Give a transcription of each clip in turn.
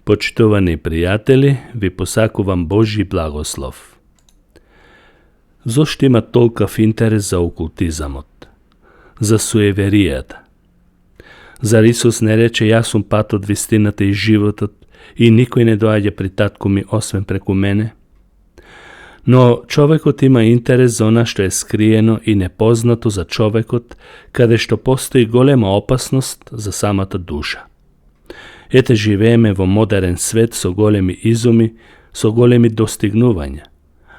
Почитувани пријатели, ви посакувам Божји благослов. Зошто има толков интерес за окултизамот? За суеверијата? Зар Исус не рече, јас сум патот, вистината и животот и никој не доаѓа при татко ми освен преку мене? Но човекот има интерес за она што е скриено и непознато за човекот, каде што постои голема опасност за самата душа. Ете, живееме во модерен свет со големи изуми, со големи достигнувања.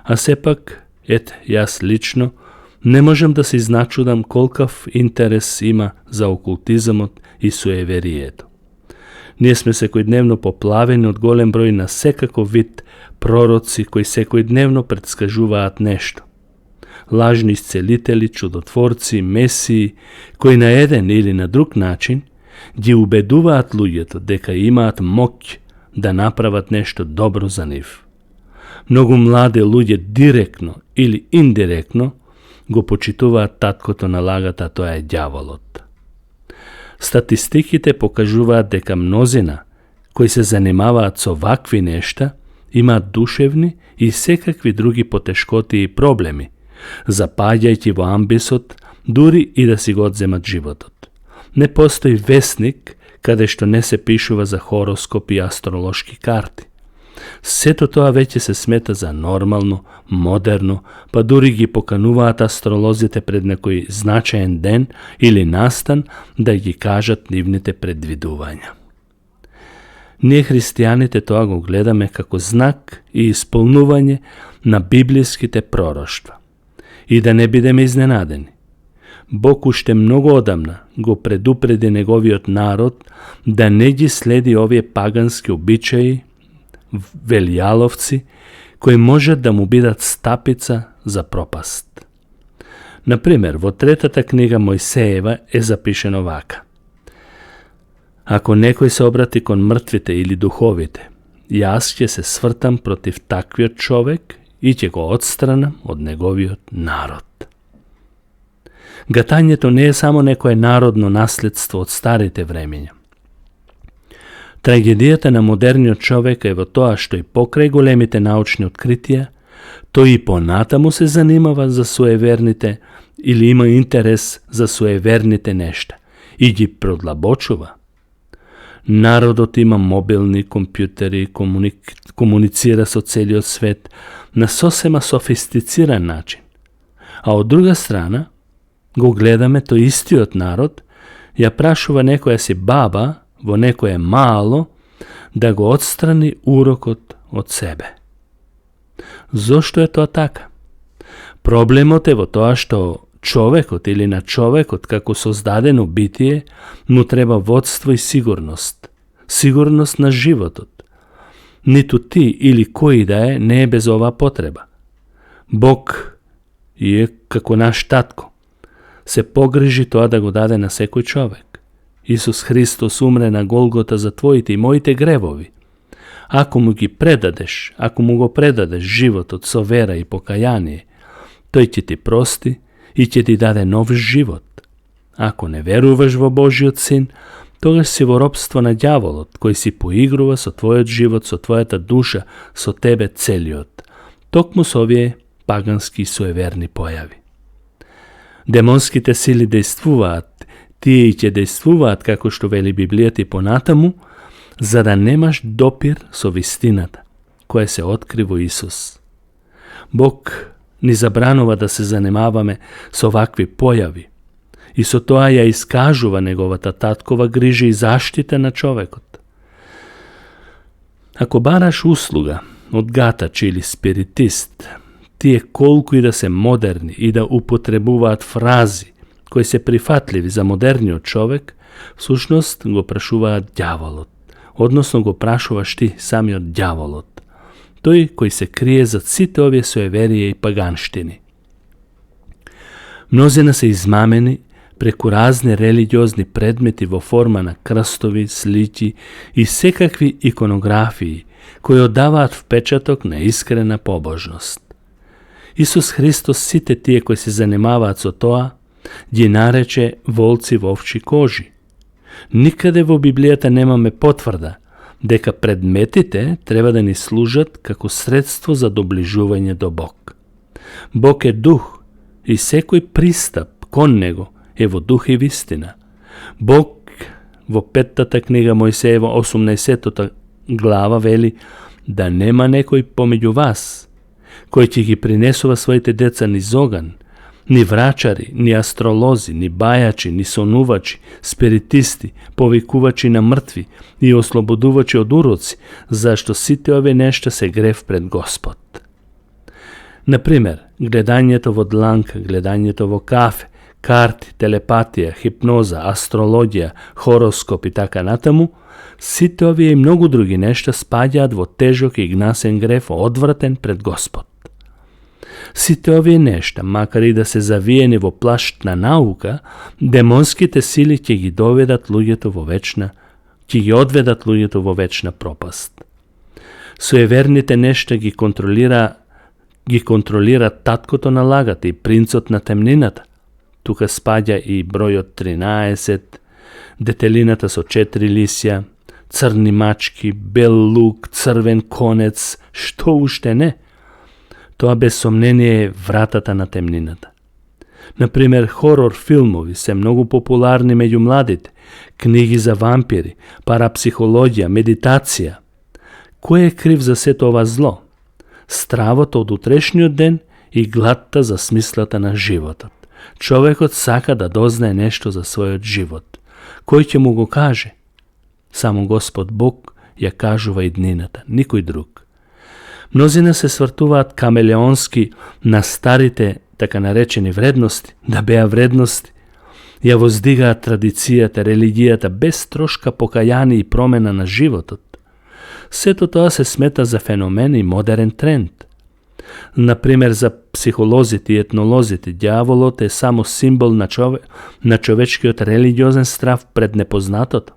А сепак, јас лично не можем да се изначудам колкав интерес има за окултизамот и суеверието. Ние сме секојдневно поплавени од голем број на секаков вид пророци кои секојдневно предскажуваат нешто. Лажни исцелители, чудотворци, месии, кои на еден или на друг начин ги убедуваат луѓето дека имаат моќ да направат нешто добро за нив. Многу млади луѓе директно или индиректно го почитуваат таткото на лагата, а тоа е ѓаволот. Статистиките покажуваат дека мнозина кои се занимаваат со вакви нешта имаат душевни и секакви други потешкоти и проблеми, запаѓајќи во амбисот дури и да си го одземат животот. Не постои весник каде што не се пишува за хороскоп и астролошки карти. Сето тоа веќе се смета за нормално, модерно, па дури ги покануваат астролозите пред некој значаен ден или настан да ги кажат нивните предвидувања. Ние христијаните тоа го гледаме како знак и исполнување на библиските пророштва. И да не бидеме изненадени. Бог уште многу одамна го предупреди неговиот народ да не ги следи овие пагански обичаи, велјаловци, кои можат да му бидат стапица за пропаст. Например, во третата книга Мојсеева е запишено вака: ако некој се обрати кон мртвите или духовите, јас ќе се свртам против таквиот човек и ќе го отстранам од неговиот народ. Гатањето не е само некое народно наследство од старите времења. Трагедијата на модерниот човек е во тоа што и покрај големите научни откритија, тој и понатаму се занимава за суеверните или има интерес за суеверните нешта и ги продлабочува. Народот има мобилни компјутери, комуницира со целиот свет на сосема софистициран начин. А од друга страна, го гледаме тој истиот народ, ја прашува некоја си баба во некое мало да го отстрани урокот од себе. Зошто е тоа така? Проблемот е во тоа што човекот или на човекот како создадено битие му треба водство и сигурност. Сигурност на животот. Ниту ти или кој да е не е без оваа потреба. Бог е како наш татко. Се погрижи тоа да го даде на секој човек. Исус Христос умре на Голгота за твоите и моите гревови. Ако му го предадеш животот со вера и покаяние, тој ќе ти прости и ќе ти даде нов живот. Ако не веруваш во Божиот Син, тогаш си во робство на ѓаволот, кој си поигрува со твојот живот, со твојата душа, со тебе целиот. Токму со овие пагански и суеверни појави. Демонските сили дејствуваат, тие и ќе дејствуваат, како што вели Библијата и понатаму, за да немаш допир со вистината, која се откри во Исус. Бог ни забранува да се занимаваме со вакви појави и со тоа ја искажува неговата таткова грижа и заштита на човекот. Ако бараш услуга од гатач или спиритист, тие колку и да се модерни и да употребуваат фрази кои се прифатливи за модерниот човек, всушност го прашуваат ѓаволот, односно го прашуваш ти самиот ѓаволот, тој кој се крие зад сите овие суеверија и паганштини. Мнозина се измамени преку разни религиозни предмети во форма на крстови, слики и секакви иконографии, кои одаваат впечаток на искрена побожност. Исус Христос сите тие кои се занимаваат со тоа, ги нарече волци во овчи кожи. Никаде во Библијата немаме потврда дека предметите треба да ни служат како средство за доближување до Бог. Бог е дух и секој пристап кон него е во дух и вистина. Бог во 5-та книга Мојсеева 18-та глава вели да нема некој помеѓу вас кој ќе ги принесува своите деца низ оган, ни врачари, ни астролози, ни бајачи, ни сонувачи, спиритисти, повикувачи на мртви и ослободувачи од уроци, зашто сите овие нешта се грев пред Господ. Например, гледањето во дланка, гледањето во кафе, карти, телепатија, хипноза, астрологија, хороскоп и така натаму, сите овие и многу други нешта спаѓаат во тежок и гнасен грев, одвратен пред Господ. Сите овие нешта, макар и да се завиени во плашт на наука, демонските сили ќе ги одведат луѓето во вечна пропаст. Суеверните нешта ги контролира таткото на лагата и принцот на темнината. Тука спаѓа и бројот 13, детелината со 4 лисја, црни мачки, бел лук, црвен конец, што уште не. Тоа без сомнение е вратата на темнината. Например, хорор филмови се многу популарни меѓу младите, книги за вампири, парапсихологија, медитација. Кој е крив за сето ова зло? Стравото од утрешниот ден и гладта за смислата на животот. Човекот сака да дознае нешто за својот живот. Кој ќе му го каже? Само Господ Бог ја кажува иднината, никој друг. Мнозина се свртуваат камелеонски на старите, така наречени вредности, да беа вредности. Ја воздигаат традицијата, религијата без трошка покајание и промена на животот. Сето тоа се смета за феномен и модерен тренд. Например, за психолозите и етнолозите, ѓаволот е само символ на човечкиот религиозен страв пред непознатото.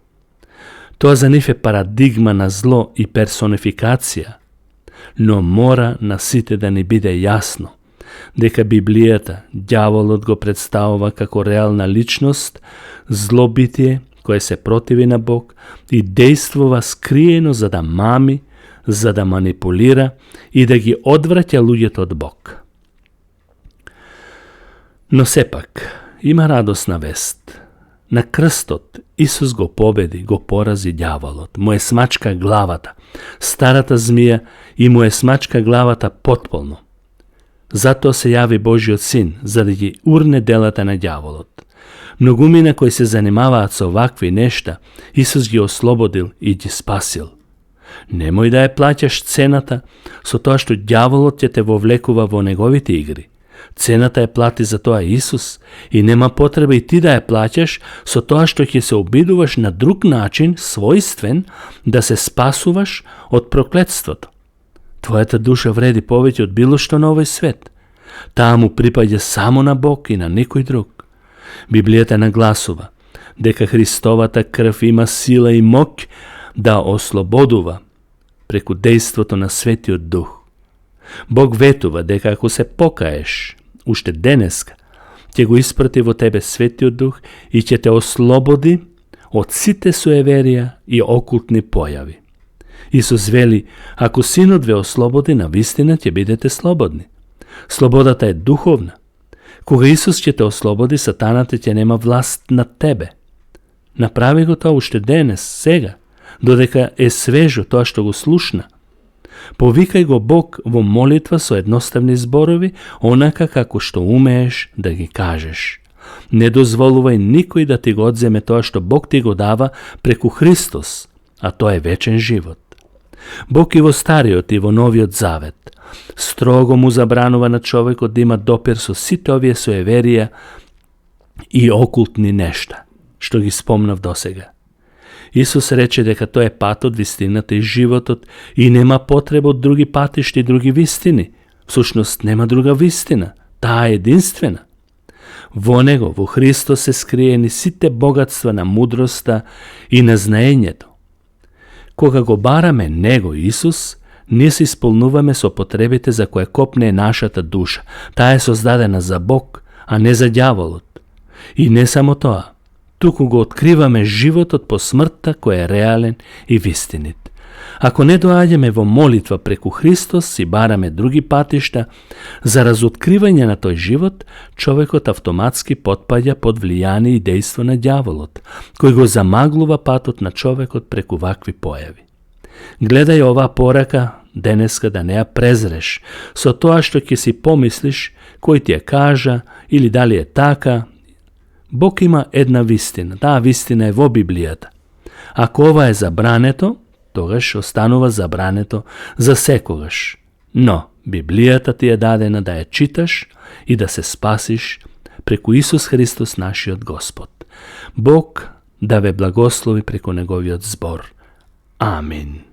Тоа за нив е парадигма на зло и персонификација. Но мора на сите да ни биде јасно дека Библијата ѓаволот го представува како реална личност, злобитие кое се противи на Бог и действува скриено за да мами, за да манипулира и да ги одвраќа луѓето од Бог. Но сепак, има радосна вест. На крстот Исус го победи, го порази ѓаволот, му е смачка главата, старата змија и му е смачка главата потполно. Затоа се јави Божиот Син, за да ги урне делата на ѓаволот. Многумина кои се занимаваат со вакви нешта, Исус ги ослободил и ги спасил. Немој да ја плаќаш цената со тоа што ѓаволот ќе те вовлекува во неговите игри. Цената ја плати за тоа Исус и нема потреба и ти да ја плаќаш со тоа што ќе се обидуваш на друг начин, својствен, да се спасуваш од проклетството. Твојата душа вреди повеќе од било што на овој свет. Таа му припаѓа само на Бог и на никој друг. Библијата нагласува дека Христовата крв има сила и моќ да ослободува преку дејството на Светиот Дух. Бог ветува дека ако се покаеш, уште денеска, ќе го испрати во тебе Светиот Дух и ќе те ослободи од сите суеверија и окултни појави. Исус вели, ако Синот ве ослободи, навистина ќе бидете слободни. Слободата е духовна. Кога Исус ќе те ослободи, сатаната ќе нема власт над тебе. Направи го тоа уште денес, сега, додека е свежо тоа што го слушна. Повикај го Бог во молитва со едноставни зборови, онака како што умееш да ги кажеш. Не дозволувај никој да ти го одземе тоа што Бог ти го дава преку Христос, а тоа е вечен живот. Бог и во Стариот и во Новиот Завет строго му забранува на човекот да има допир со сите овие суеверија и окултни нешта, што ги спомнав досега. Исус рече дека тоа е патот, вистината и животот и нема потреба од други патишти и други вистини. Всушност нема друга вистина, таа е единствена. Во Него, во Христос се скриени сите богатства на мудроста и на знаењето. Кога го бараме Него, Исус, ние се исполнуваме со потребите за која копне нашата душа. Таа е создадена за Бог, а не за ѓаволот. И не само тоа, туку го откриваме животот по смртта кој е реален и вистинит. Ако не доаѓаме во молитва преку Христос и бараме други патишта за разоткривање на тој живот, човекот автоматски потпаѓа под влијание и дејство на ѓаволот, кој го замаглува патот на човекот преку вакви појави. Гледај оваа порака денеска да не ја презреш со тоа што ќе си помислиш, кој ти ја кажа или дали е така. Бог има една вистина. Таа вистина е во Библијата. Ако ова е забрането, тогаш останува забрането за секогаш. Но Библијата ти е дадена да ја читаш и да се спасиш преку Исус Христос нашиот Господ. Бог да ве благослови преку Неговиот збор. Амин.